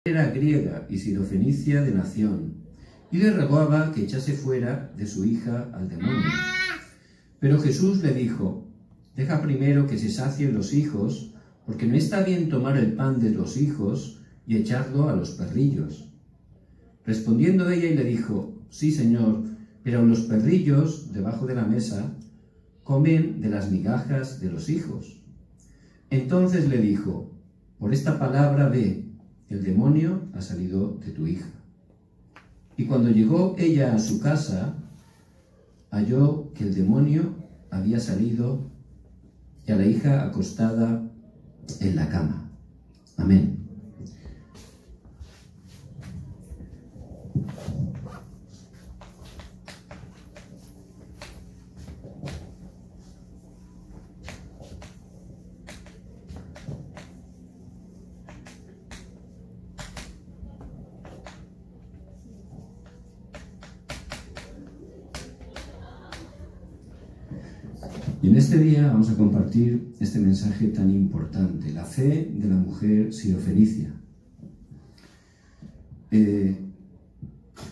Era griega y sirofenicia de nación, y le rogaba que echase fuera de su hija al demonio. Pero Jesús le dijo: deja primero que se sacien los hijos, porque no está bien tomar el pan de los hijos y echarlo a los perrillos. Respondiendo ella y le dijo: sí, Señor, pero los perrillos, debajo de la mesa, comen de las migajas de los hijos. Entonces le dijo: por esta palabra ve, el demonio ha salido de tu hija. Y cuando llegó ella a su casa, halló que el demonio había salido y a la hija acostada en la cama. Amén. Y en este día vamos a compartir este mensaje tan importante, la fe de la mujer sirofenicia.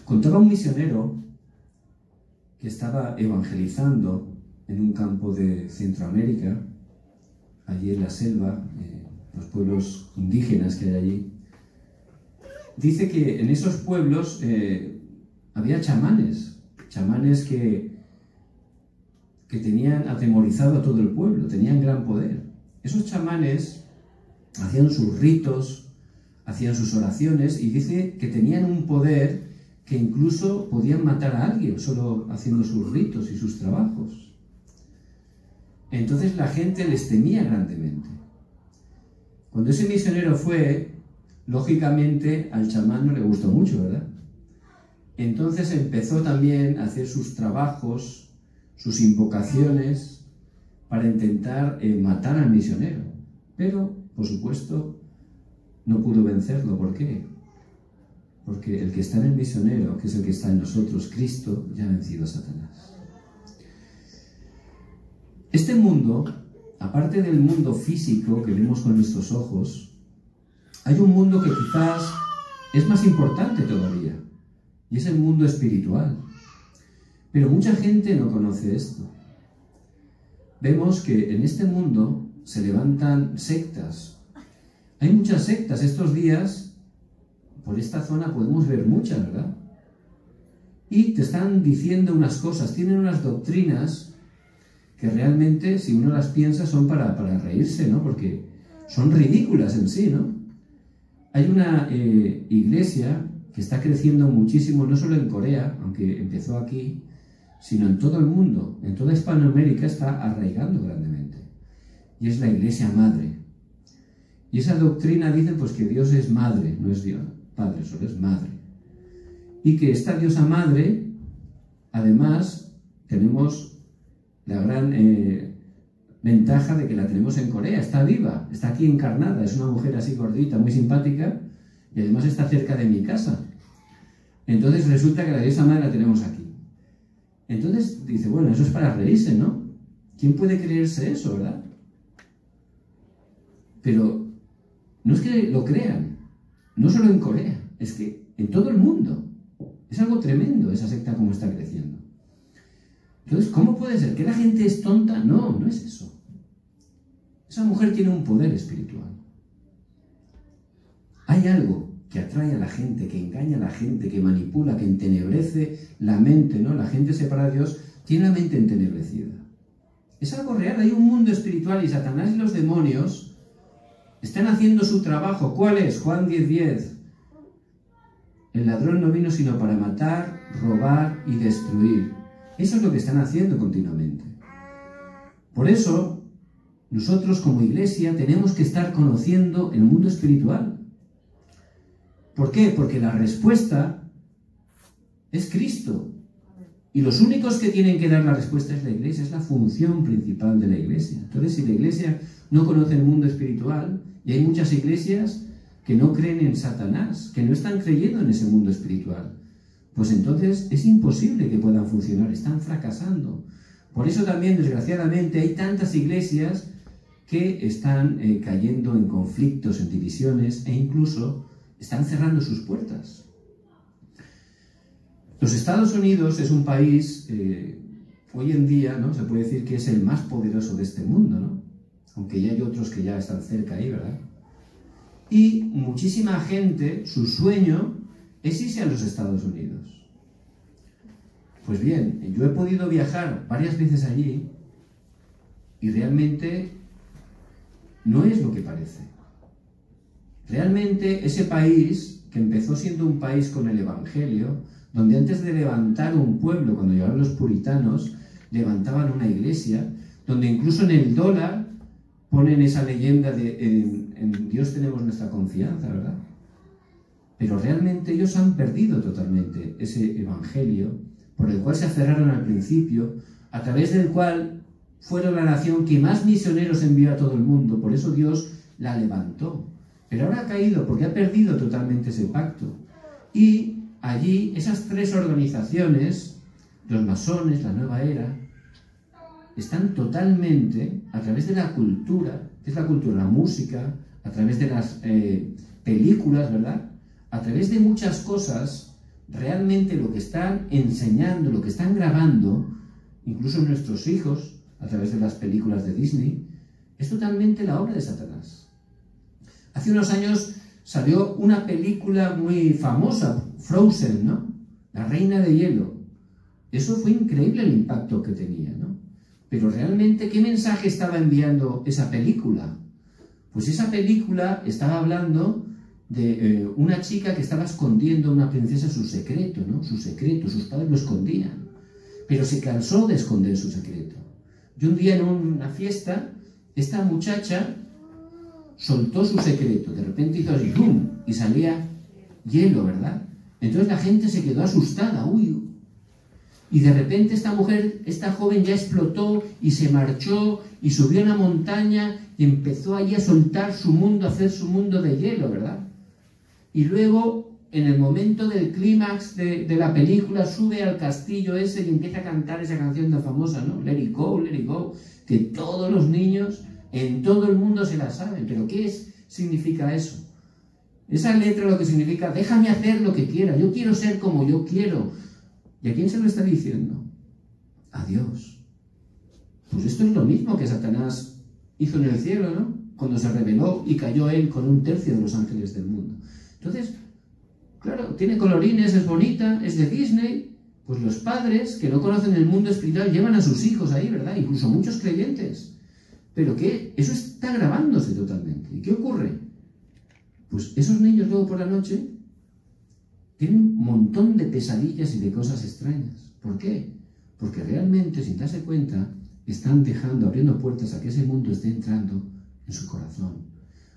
Contaba un misionero que estaba evangelizando en un campo de Centroamérica, allí en la selva, los pueblos indígenas que hay allí. Dice que en esos pueblos había chamanes que tenían atemorizado a todo el pueblo, tenían gran poder. Esos chamanes hacían sus ritos, hacían sus oraciones, y dice que tenían un poder que incluso podían matar a alguien solo haciendo sus ritos y sus trabajos. Entonces la gente les temía grandemente. Cuando ese misionero fue, lógicamente al chamán no le gustó mucho, ¿verdad? Entonces empezó también a hacer sus trabajos, sus invocaciones, para intentar matar al misionero. Pero, por supuesto, no pudo vencerlo. ¿Por qué? Porque el que está en el misionero, que es el que está en nosotros, Cristo, ya ha vencido a Satanás. Este mundo, aparte del mundo físico que vemos con nuestros ojos, hay un mundo que quizás es más importante todavía, y es el mundo espiritual. Pero mucha gente no conoce esto. Vemos que en este mundo se levantan sectas. Hay muchas sectas. Estos días, por esta zona podemos ver muchas, ¿verdad? Y te están diciendo unas cosas, tienen unas doctrinas que realmente, si uno las piensa, son para reírse, ¿no? Porque son ridículas en sí, ¿no? Hay una iglesia que está creciendo muchísimo, no solo en Corea, aunque empezó aquí, sino en todo el mundo, en toda Hispanoamérica está arraigando grandemente. Y es la Iglesia Madre. Y esa doctrina dice pues que Dios es madre, no es Dios Padre, solo es madre. Y que esta diosa madre, además, tenemos la gran ventaja de que la tenemos en Corea, está viva, está aquí encarnada, es una mujer así gordita, muy simpática, y además está cerca de mi casa. Entonces resulta que la diosa madre la tenemos aquí. Entonces dice, bueno, eso es para reírse, ¿no? ¿Quién puede creerse eso, verdad? Pero no es que lo crean, no solo en Corea, es que en todo el mundo. Es algo tremendo esa secta como está creciendo. Entonces, ¿cómo puede ser? ¿Que la gente es tonta? No, no es eso. Esa mujer tiene un poder espiritual. Hay algo que atrae a la gente, que engaña a la gente, que manipula, que entenebrece la mente, ¿no? La gente separada de Dios tiene la mente entenebrecida. Es algo real, hay un mundo espiritual y Satanás y los demonios están haciendo su trabajo. ¿Cuál es? Juan 10:10. El ladrón no vino sino para matar, robar y destruir. Eso es lo que están haciendo continuamente. Por eso, nosotros como iglesia tenemos que estar conociendo el mundo espiritual. ¿Por qué? Porque la respuesta es Cristo. Y los únicos que tienen que dar la respuesta es la iglesia, es la función principal de la iglesia. Entonces, si la iglesia no conoce el mundo espiritual, y hay muchas iglesias que no creen en Satanás, que no están creyendo en ese mundo espiritual, pues entonces es imposible que puedan funcionar, están fracasando. Por eso también, desgraciadamente, hay tantas iglesias que están cayendo en conflictos, en divisiones, e incluso están cerrando sus puertas. Los Estados Unidos es un país, hoy en día, ¿no?, se puede decir que es el más poderoso de este mundo, ¿no? Aunque ya hay otros que ya están cerca ahí, ¿verdad? Y muchísima gente, su sueño es irse a los Estados Unidos. Pues bien, yo he podido viajar varias veces allí y realmente no es lo que parece. Realmente ese país, que empezó siendo un país con el Evangelio, donde antes de levantar un pueblo, cuando llegaron los puritanos, levantaban una iglesia, donde incluso en el dólar ponen esa leyenda de en Dios tenemos nuestra confianza, ¿verdad? Pero realmente ellos han perdido totalmente ese evangelio por el cual se aferraron al principio, a través del cual fueron la nación que más misioneros envió a todo el mundo. Por eso Dios la levantó. Pero ahora ha caído porque ha perdido totalmente ese pacto. Y allí esas tres organizaciones, los masones, la nueva era, están totalmente, a través de la cultura, ¿qué es la cultura? La música, a través de las películas, ¿verdad? A través de muchas cosas, realmente lo que están enseñando, lo que están grabando, incluso nuestros hijos, a través de las películas de Disney, es totalmente la obra de Satanás. Hace unos años salió una película muy famosa, Frozen, ¿no? La Reina de Hielo. Eso fue increíble el impacto que tenía, ¿no? Pero realmente, ¿qué mensaje estaba enviando esa película? Pues esa película estaba hablando de una chica que estaba escondiendo a una princesa su secreto, ¿no? Su secreto, sus padres lo escondían. Pero se cansó de esconder su secreto. Y un día en una fiesta, esta muchacha soltó su secreto. De repente hizo así, ¡pum!, y salía hielo, ¿verdad? Entonces la gente se quedó asustada, ¡uy! Y de repente esta mujer, esta joven ya explotó y se marchó y subió a una montaña y empezó allí a soltar su mundo, a hacer su mundo de hielo, ¿verdad? Y luego, en el momento del clímax de la película, sube al castillo ese y empieza a cantar esa canción tan famosa, ¿no? Let it go, que todos los niños en todo el mundo se la saben. ¿Pero qué significa eso? Esa letra lo que significa, déjame hacer lo que quiera, yo quiero ser como yo quiero. ¿Y a quién se lo está diciendo? A Dios. Pues esto es lo mismo que Satanás hizo en el cielo, ¿no? Cuando se rebeló y cayó él con un tercio de los ángeles del mundo. Entonces, claro, tiene colorines, es bonita, es de Disney. Pues los padres que no conocen el mundo espiritual llevan a sus hijos ahí, ¿verdad? Incluso muchos creyentes. ¿Pero qué? Eso está grabándose totalmente. ¿Y qué ocurre? Pues esos niños luego por la noche tienen un montón de pesadillas y de cosas extrañas. ¿Por qué? Porque realmente, sin darse cuenta, están abriendo puertas a que ese mundo esté entrando en su corazón.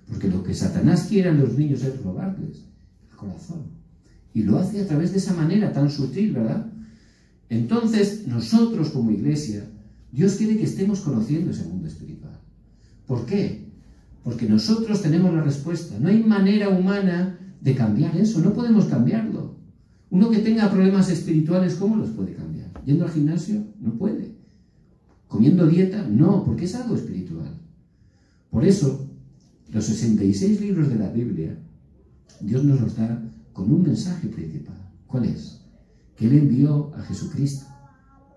Porque lo que Satanás quiere a los niños es robarles el corazón. Y lo hace a través de esa manera tan sutil, ¿verdad? Entonces, nosotros como iglesia, Dios quiere que estemos conociendo ese mundo espiritual. ¿Por qué? Porque nosotros tenemos la respuesta. No hay manera humana de cambiar eso, no podemos cambiarlo. Uno que tenga problemas espirituales, ¿cómo los puede cambiar? ¿Yendo al gimnasio? No puede. ¿Comiendo dieta? No, porque es algo espiritual. Por eso, los 66 libros de la Biblia, Dios nos los da con un mensaje principal. ¿Cuál es? Que Él envió a Jesucristo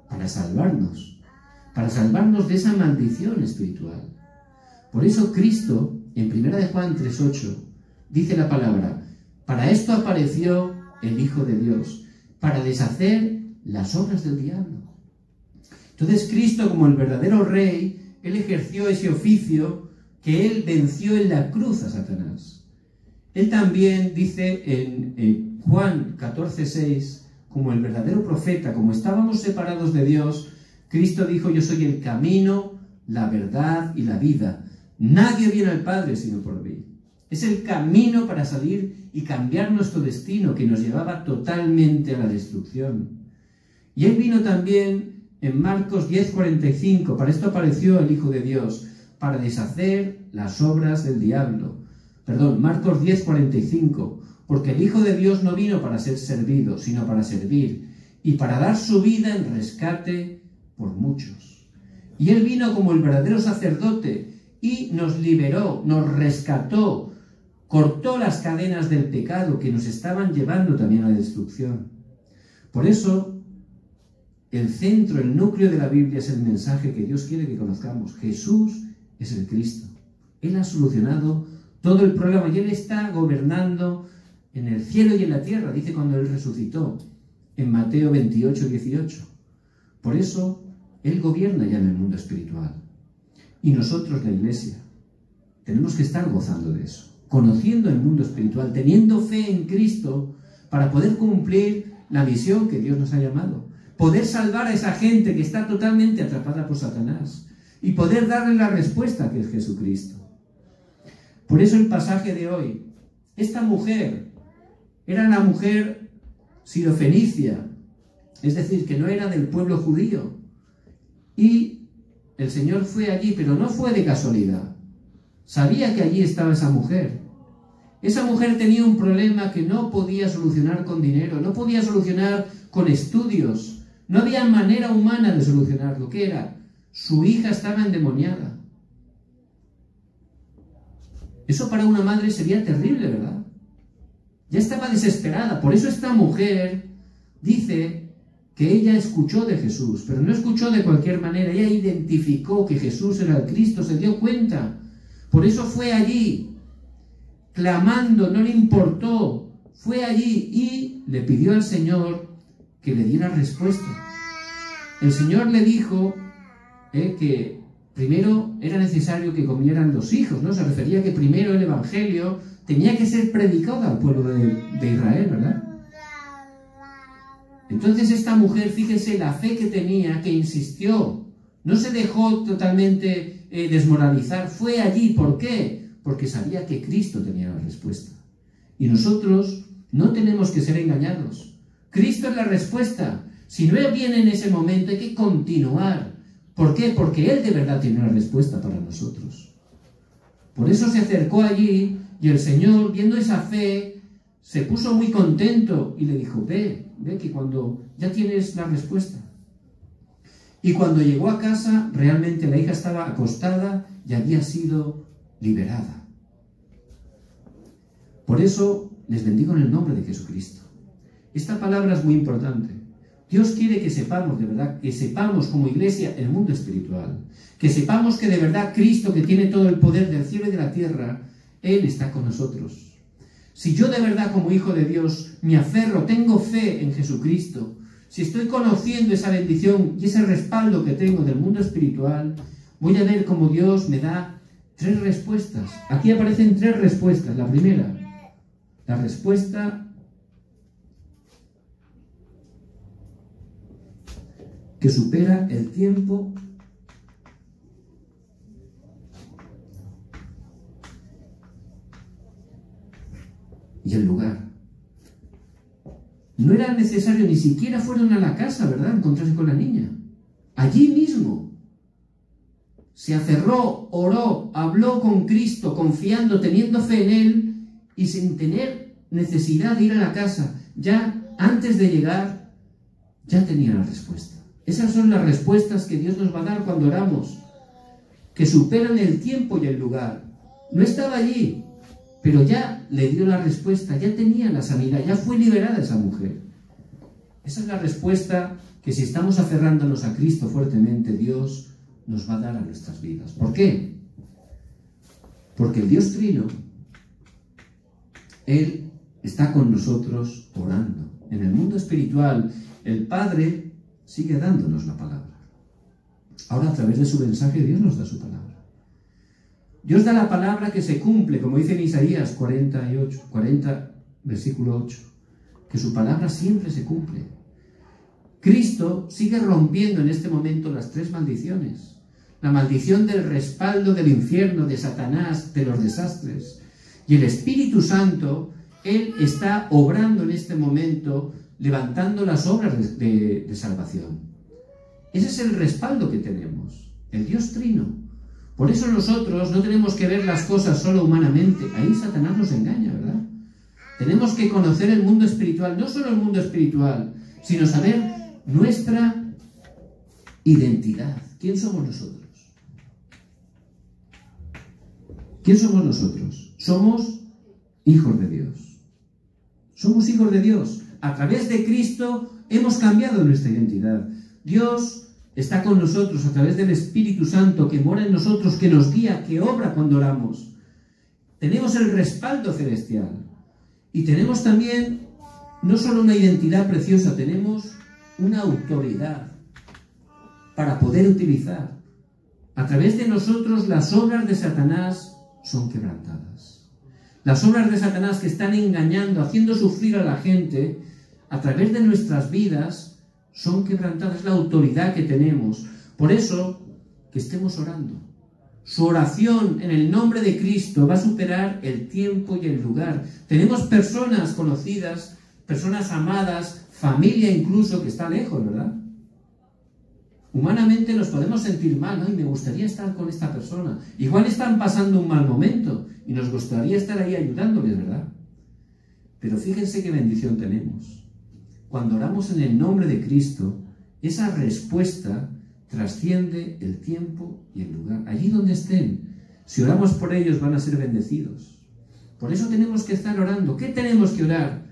para salvarnos de esa maldición espiritual. Por eso Cristo, en 1 de Juan 3:8, dice la palabra, para esto apareció el Hijo de Dios, para deshacer las obras del diablo. Entonces Cristo, como el verdadero Rey, Él ejerció ese oficio que Él venció en la cruz a Satanás. Él también dice en Juan 14:6, como el verdadero profeta, como estábamos separados de Dios, Cristo dijo, yo soy el camino, la verdad y la vida. Nadie viene al Padre sino por mí. Es el camino para salir y cambiar nuestro destino que nos llevaba totalmente a la destrucción. Y Él vino también en Marcos 10:45, para esto apareció el Hijo de Dios, para deshacer las obras del diablo. Marcos 10:45, porque el Hijo de Dios no vino para ser servido, sino para servir, y para dar su vida en rescate por muchos. Y Él vino como el verdadero sacerdote, y nos liberó, nos rescató, cortó las cadenas del pecado que nos estaban llevando también a la destrucción. Por eso, el centro, el núcleo de la Biblia es el mensaje que Dios quiere que conozcamos. Jesús es el Cristo. Él ha solucionado todo el problema y Él está gobernando en el cielo y en la tierra, dice cuando Él resucitó, en Mateo 28, 18. Por eso, Él gobierna ya en el mundo espiritual. Y nosotros, la Iglesia, tenemos que estar gozando de eso, conociendo el mundo espiritual, teniendo fe en Cristo para poder cumplir la misión que Dios nos ha llamado, poder salvar a esa gente que está totalmente atrapada por Satanás y poder darle la respuesta que es Jesucristo. Por eso el pasaje de hoy, esta mujer era una mujer sirofenicia, es decir, que no era del pueblo judío, y el Señor fue allí, pero no fue de casualidad. Sabía que allí estaba esa mujer. Esa mujer tenía un problema que no podía solucionar con dinero, no podía solucionar con estudios. No había manera humana de solucionarlo. ¿Qué era? Su hija estaba endemoniada. Eso para una madre sería terrible, ¿verdad? Ya estaba desesperada. Por eso esta mujer dice que ella escuchó de Jesús, pero no escuchó de cualquier manera. Ella identificó que Jesús era el Cristo, se dio cuenta. Por eso fue allí, clamando, no le importó. Fue allí y le pidió al Señor que le diera respuesta. El Señor le dijo que primero era necesario que comieran los hijos, ¿no? Se refería a que primero el Evangelio tenía que ser predicado al pueblo de Israel, ¿verdad? Entonces esta mujer, fíjese la fe que tenía, que insistió, no se dejó totalmente desmoralizar, fue allí. ¿Por qué? Porque sabía que Cristo tenía la respuesta. Y nosotros no tenemos que ser engañados. Cristo es la respuesta. Si no viene en ese momento, hay que continuar. ¿Por qué? Porque Él de verdad tiene una respuesta para nosotros. Por eso se acercó allí y el Señor, viendo esa fe, se puso muy contento y le dijo, ve que cuando ya tienes la respuesta. Y cuando llegó a casa, realmente la hija estaba acostada y había sido liberada. Por eso les bendigo en el nombre de Jesucristo. Esta palabra es muy importante. Dios quiere que sepamos, de verdad, que sepamos como iglesia el mundo espiritual. Que sepamos que de verdad Cristo, que tiene todo el poder del cielo y de la tierra, Él está con nosotros. Si yo de verdad como hijo de Dios me aferro, tengo fe en Jesucristo, si estoy conociendo esa bendición y ese respaldo que tengo del mundo espiritual, voy a ver cómo Dios me da 3 respuestas. Aquí aparecen 3 respuestas. La primera, la respuesta que supera el tiempo y el lugar. No era necesario, ni siquiera fueron a la casa, ¿verdad?, encontrarse con la niña. Allí mismo se aferró, oró, habló con Cristo, confiando, teniendo fe en Él y sin tener necesidad de ir a la casa. Ya antes de llegar, ya tenía la respuesta. Esas son las respuestas que Dios nos va a dar cuando oramos, que superan el tiempo y el lugar. No estaba allí, pero ya le dio la respuesta, ya tenía la sanidad, ya fue liberada esa mujer. Esa es la respuesta que si estamos aferrándonos a Cristo fuertemente, Dios nos va a dar a nuestras vidas. ¿Por qué? Porque el Dios Trino, Él está con nosotros orando. En el mundo espiritual, el Padre sigue dándonos la palabra. Ahora, a través de su mensaje, Dios nos da su palabra. Dios da la palabra que se cumple, como dice en Isaías 40, versículo 8, que su palabra siempre se cumple. Cristo sigue rompiendo en este momento las 3 maldiciones. La maldición del respaldo del infierno, de Satanás, de los desastres. Y el Espíritu Santo, Él está obrando en este momento, levantando las obras de salvación. Ese es el respaldo que tenemos, el Dios Trino. Por eso nosotros no tenemos que ver las cosas solo humanamente. Ahí Satanás nos engaña, ¿verdad? Tenemos que conocer el mundo espiritual, no solo el mundo espiritual, sino saber nuestra identidad. ¿Quién somos nosotros? ¿Quién somos nosotros? Somos hijos de Dios. Somos hijos de Dios. A través de Cristo hemos cambiado nuestra identidad. Dios está con nosotros a través del Espíritu Santo que mora en nosotros, que nos guía, que obra cuando oramos. Tenemos el respaldo celestial. Y tenemos también no solo una identidad preciosa, tenemos una autoridad para poder utilizar. A través de nosotros las obras de Satanás son quebrantadas. Las obras de Satanás que están engañando, haciendo sufrir a la gente, a través de nuestras vidas, son quebrantadas. Es la autoridad que tenemos. Por eso, que estemos orando. Su oración en el nombre de Cristo va a superar el tiempo y el lugar. Tenemos personas conocidas, personas amadas, familia incluso, que está lejos, ¿verdad? Humanamente nos podemos sentir mal, ¿no? Y me gustaría estar con esta persona. Igual están pasando un mal momento y nos gustaría estar ahí ayudándoles, ¿verdad? Pero fíjense qué bendición tenemos. Cuando oramos en el nombre de Cristo, esa respuesta trasciende el tiempo y el lugar. Allí donde estén, si oramos por ellos van a ser bendecidos. Por eso tenemos que estar orando. ¿Qué tenemos que orar?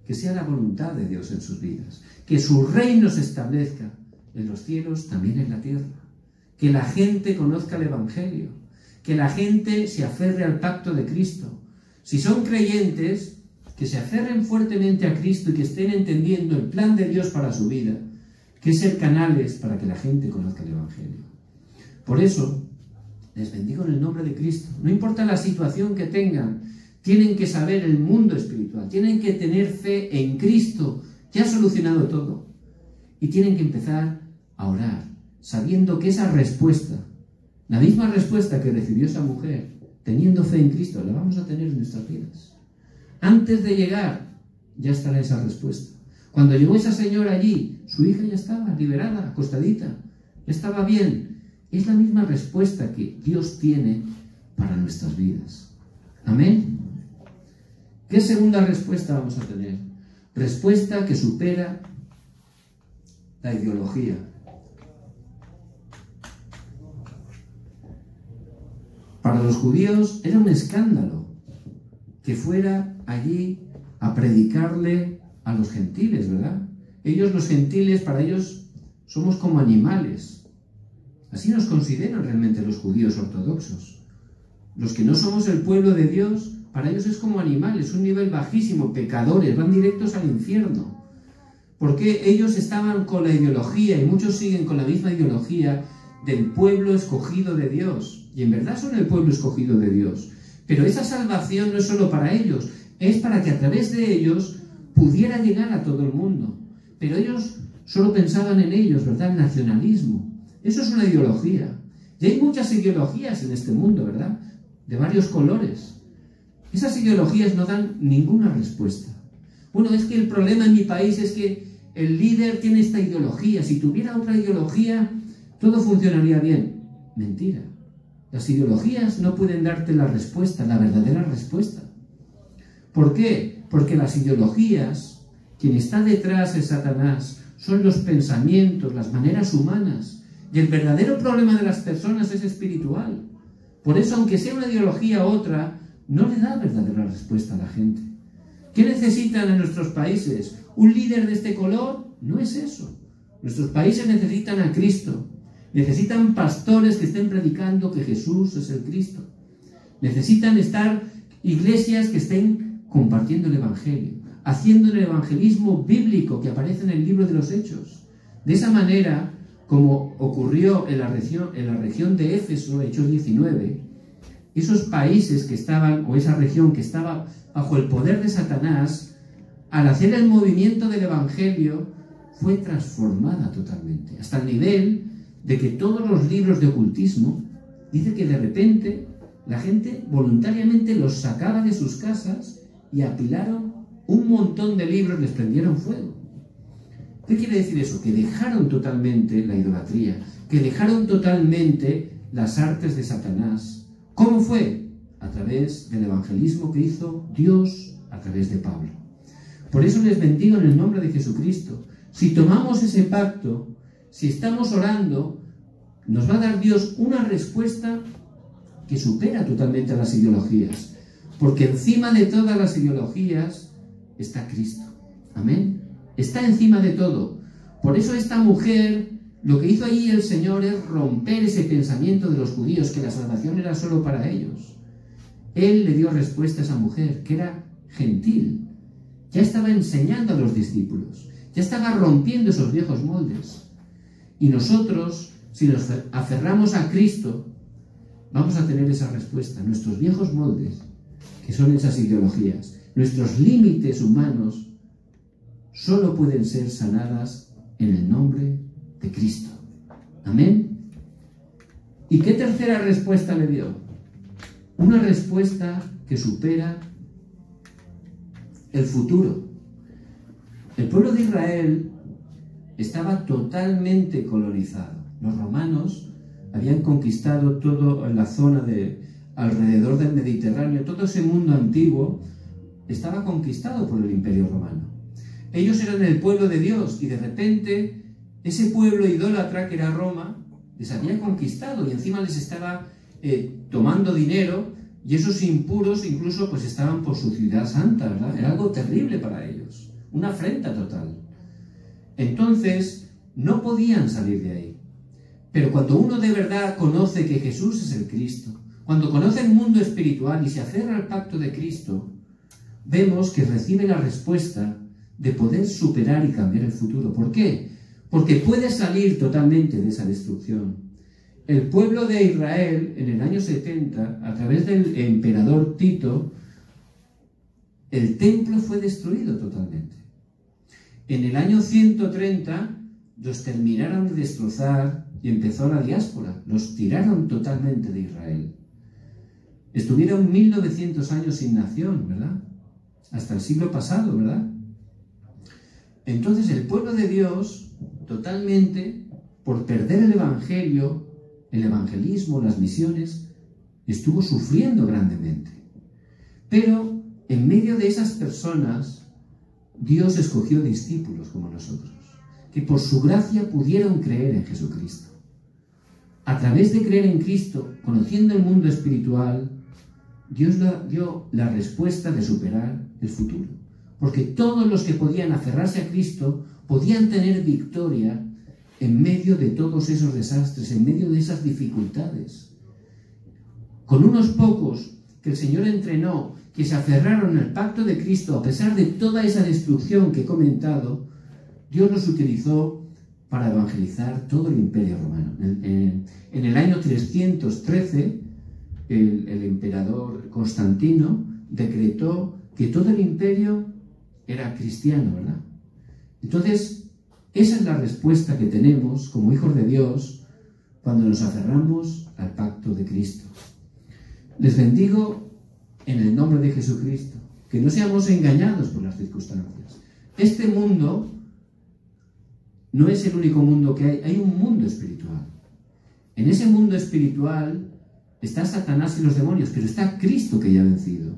Que sea la voluntad de Dios en sus vidas. Que su reino se establezca en los cielos, también en la tierra. Que la gente conozca el Evangelio. Que la gente se aferre al pacto de Cristo. Si son creyentes, que se aferren fuertemente a Cristo y que estén entendiendo el plan de Dios para su vida, que es ser canales para que la gente conozca el Evangelio. Por eso, les bendigo en el nombre de Cristo. No importa la situación que tengan, tienen que saber el mundo espiritual, tienen que tener fe en Cristo, que ha solucionado todo. Y tienen que empezar a orar, sabiendo que esa respuesta, la misma respuesta que recibió esa mujer, teniendo fe en Cristo, la vamos a tener en nuestras vidas. Antes de llegar, ya estará esa respuesta. Cuando llegó esa señora allí, su hija ya estaba liberada, acostadita, ya estaba bien. Es la misma respuesta que Dios tiene para nuestras vidas. Amén. ¿Qué segunda respuesta vamos a tener? Respuesta que supera la ideología. Para los judíos era un escándalo que fuera allí a predicarle a los gentiles, ¿verdad? Ellos, los gentiles, para ellos somos como animales. Así nos consideran realmente los judíos ortodoxos. Los que no somos el pueblo de Dios, para ellos es como animales, un nivel bajísimo, pecadores, van directos al infierno. Porque ellos estaban con la ideología, y muchos siguen con la misma ideología, del pueblo escogido de Dios. Y en verdad son el pueblo escogido de Dios. Pero esa salvación no es solo para ellos, es para que a través de ellos pudiera llegar a todo el mundo. Pero ellos solo pensaban en ellos, ¿verdad? El nacionalismo. Eso es una ideología. Y hay muchas ideologías en este mundo, ¿verdad? De varios colores. Esas ideologías no dan ninguna respuesta. Bueno, es que el problema en mi país es que el líder tiene esta ideología. Si tuviera otra ideología, todo funcionaría bien. Mentira. Las ideologías no pueden darte la respuesta, la verdadera respuesta. ¿Por qué? Porque las ideologías, quien está detrás es Satanás, son los pensamientos, las maneras humanas. Y el verdadero problema de las personas es espiritual. Por eso, aunque sea una ideología u otra, no le da verdadera respuesta a la gente. ¿Qué necesitan en nuestros países? ¿Un líder de este color? No es eso. Nuestros países necesitan a Cristo. Necesitan pastores que estén predicando que Jesús es el Cristo. Necesitan estar iglesias que estén compartiendo el Evangelio, haciendo el evangelismo bíblico que aparece en el libro de los Hechos. De esa manera, como ocurrió en la región de Éfeso, Hechos 19, esos países que estaban, o esa región que estaba bajo el poder de Satanás, al hacer el movimiento del Evangelio, fue transformada totalmente, hasta el nivel de que todos los libros de ocultismo, dice que de repente la gente voluntariamente los sacaba de sus casas y apilaron un montón de libros, les prendieron fuego. ¿Qué quiere decir eso? Que dejaron totalmente la idolatría, que dejaron totalmente las artes de Satanás. ¿Cómo fue? A través del evangelismo que hizo Dios a través de Pablo. Por eso les bendigo en el nombre de Jesucristo. Si tomamos ese pacto, si estamos orando, nos va a dar Dios una respuesta que supera totalmente a las ideologías. Porque encima de todas las ideologías está Cristo. Amén. Está encima de todo. Por eso esta mujer, lo que hizo allí el Señor es romper ese pensamiento de los judíos, que la salvación era solo para ellos. Él le dio respuesta a esa mujer, que era gentil. Ya estaba enseñando a los discípulos. Ya estaba rompiendo esos viejos moldes. Y nosotros, si nos aferramos a Cristo, vamos a tener esa respuesta. Nuestros viejos moldes, que son esas ideologías, nuestros límites humanos, solo pueden ser sanadas en el nombre de Cristo. Amén. ¿Y qué tercera respuesta le dio? Una respuesta que supera el futuro. El pueblo de Israel estaba totalmente colonizado. Los romanos habían conquistado toda la zona alrededor del Mediterráneo. Todo ese mundo antiguo estaba conquistado por el Imperio Romano. Ellos eran el pueblo de Dios y de repente ese pueblo idólatra que era Roma les había conquistado y encima les estaba tomando dinero, y esos impuros incluso pues estaban por su ciudad santa, ¿verdad? Era algo terrible para ellos, una afrenta total. Entonces no podían salir de ahí. Pero cuando uno de verdad conoce que Jesús es el Cristo, cuando conoce el mundo espiritual y se aferra al pacto de Cristo, vemos que recibe la respuesta de poder superar y cambiar el futuro. ¿Por qué? Porque puede salir totalmente de esa destrucción. El pueblo de Israel, en el año 70, a través del emperador Tito, el templo fue destruido totalmente. En el año 130, los terminaron de destrozar y empezó la diáspora. Los tiraron totalmente de Israel. Estuvieron 1900 años sin nación, ¿verdad? Hasta el siglo pasado, ¿verdad? Entonces el pueblo de Dios, totalmente, por perder el evangelio, el evangelismo, las misiones, estuvo sufriendo grandemente. Pero en medio de esas personas, Dios escogió discípulos como nosotros, que por su gracia pudieron creer en Jesucristo. A través de creer en Cristo, conociendo el mundo espiritual, Dios dio la respuesta de superar el futuro. Porque todos los que podían aferrarse a Cristo podían tener victoria en medio de todos esos desastres, en medio de esas dificultades. Con unos pocos que el Señor entrenó, que se aferraron al pacto de Cristo, a pesar de toda esa destrucción que he comentado, Dios los utilizó para evangelizar todo el Imperio Romano. En el año 313, el emperador Constantino decretó que todo el imperio era cristiano, ¿verdad? Entonces, esa es la respuesta que tenemos como hijos de Dios cuando nos aferramos al pacto de Cristo. Les bendigo en el nombre de Jesucristo, que no seamos engañados por las circunstancias. Este mundo no es el único mundo que hay un mundo espiritual. En ese mundo espiritual está Satanás y los demonios, pero está Cristo que ya ha vencido.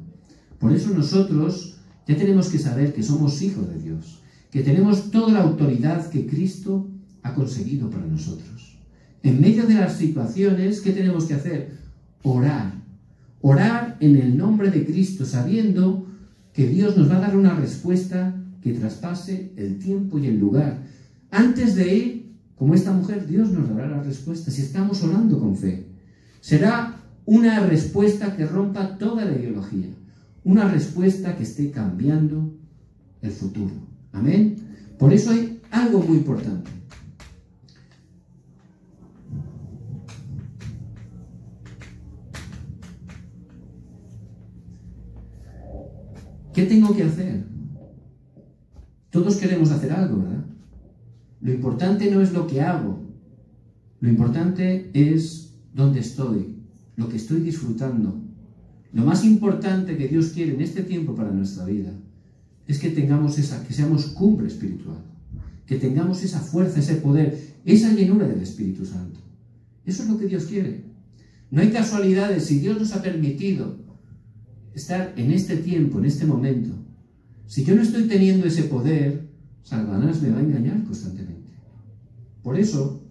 Por eso nosotros ya tenemos que saber que somos hijos de Dios, que tenemos toda la autoridad que Cristo ha conseguido para nosotros. En medio de las situaciones, ¿qué tenemos que hacer? Orar. Orar en el nombre de Cristo, sabiendo que Dios nos va a dar una respuesta que traspase el tiempo y el lugar. Antes de ir, como esta mujer, Dios nos dará la respuesta si estamos orando con fe. Será una respuesta que rompa toda la ideología, una respuesta que esté cambiando el futuro. Amén. Por eso hay algo muy importante. ¿Qué tengo que hacer? Todos queremos hacer algo, ¿verdad? Lo importante no es lo que hago. Lo importante es dónde estoy, lo que estoy disfrutando. Lo más importante que Dios quiere en este tiempo para nuestra vida es que tengamos que seamos cumbre espiritual, que tengamos esa fuerza, ese poder, esa llenura del Espíritu Santo. Eso es lo que Dios quiere. No hay casualidades. Si Dios nos ha permitido estar en este tiempo, en este momento, si yo no estoy teniendo ese poder, Satanás me va a engañar constantemente. Por eso,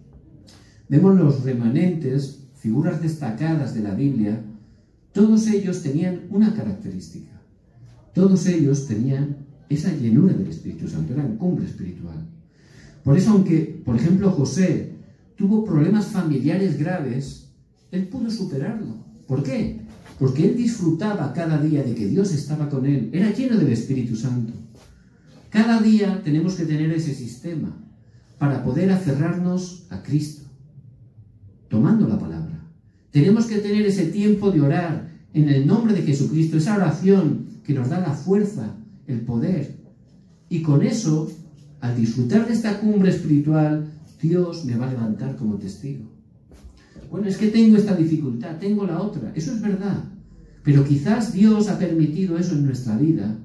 vemos los remanentes, figuras destacadas de la Biblia, todos ellos tenían una característica. Todos ellos tenían esa llenura del Espíritu Santo, eran cumbre espiritual. Por eso, aunque, por ejemplo, José tuvo problemas familiares graves, él pudo superarlo. ¿Por qué? Porque él disfrutaba cada día de que Dios estaba con él, era lleno del Espíritu Santo. Cada día tenemos que tener ese sistema para poder aferrarnos a Cristo, tomando la palabra. Tenemos que tener ese tiempo de orar en el nombre de Jesucristo, esa oración que nos da la fuerza, el poder. Y con eso, al disfrutar de esta cumbre espiritual, Dios me va a levantar como testigo. Bueno, es que tengo esta dificultad, tengo la otra. Eso es verdad. Pero quizás Dios ha permitido eso en nuestra vida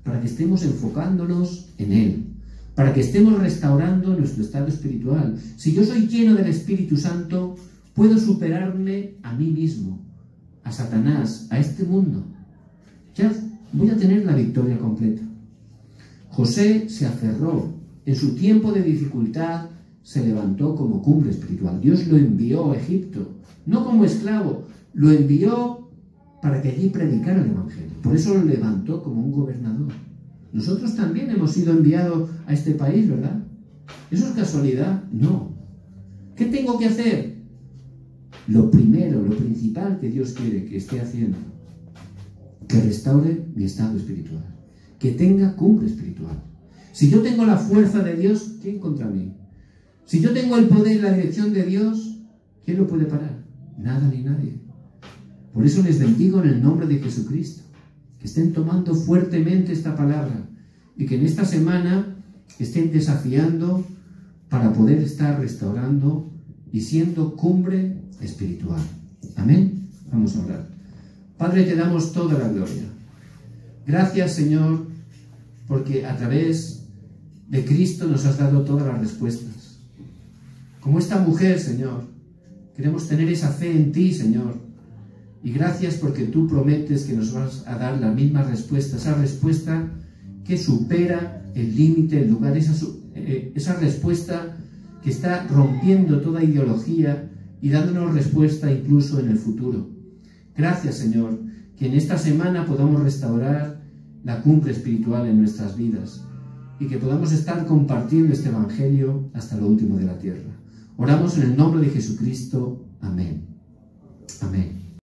para que estemos enfocándonos en Él, para que estemos restaurando nuestro estado espiritual. Si yo soy lleno del Espíritu Santo, puedo superarme a mí mismo, a Satanás, a este mundo. Ya voy a tener la victoria completa. José se aferró. En su tiempo de dificultad se levantó como cumbre espiritual. Dios lo envió a Egipto, no como esclavo, lo envió para que allí predicara el Evangelio. Por eso lo levantó como un gobernador. Nosotros también hemos sido enviados a este país, ¿verdad? ¿Eso es casualidad? No. ¿Qué tengo que hacer? Lo primero, lo principal que Dios quiere que esté haciendo, que restaure mi estado espiritual, que tenga cumbre espiritual. Si yo tengo la fuerza de Dios, ¿quién contra mí? Si yo tengo el poder y la dirección de Dios, ¿quién lo puede parar? Nada ni nadie. Por eso les bendigo en el nombre de Jesucristo, que estén tomando fuertemente esta palabra y que en esta semana estén desafiando para poder estar restaurando y siendo cumbre espiritual. Amén. Vamos a orar. Padre, te damos toda la gloria. Gracias, Señor, porque a través de Cristo nos has dado todas las respuestas. Como esta mujer, Señor, queremos tener esa fe en ti, Señor. Y gracias porque tú prometes que nos vas a dar la misma respuesta, esa respuesta que supera el límite, el lugar, esa respuesta que está rompiendo toda ideología y dándonos respuesta incluso en el futuro. Gracias, Señor, que en esta semana podamos restaurar la cumbre espiritual en nuestras vidas y que podamos estar compartiendo este Evangelio hasta lo último de la tierra. Oramos en el nombre de Jesucristo. Amén. Amén.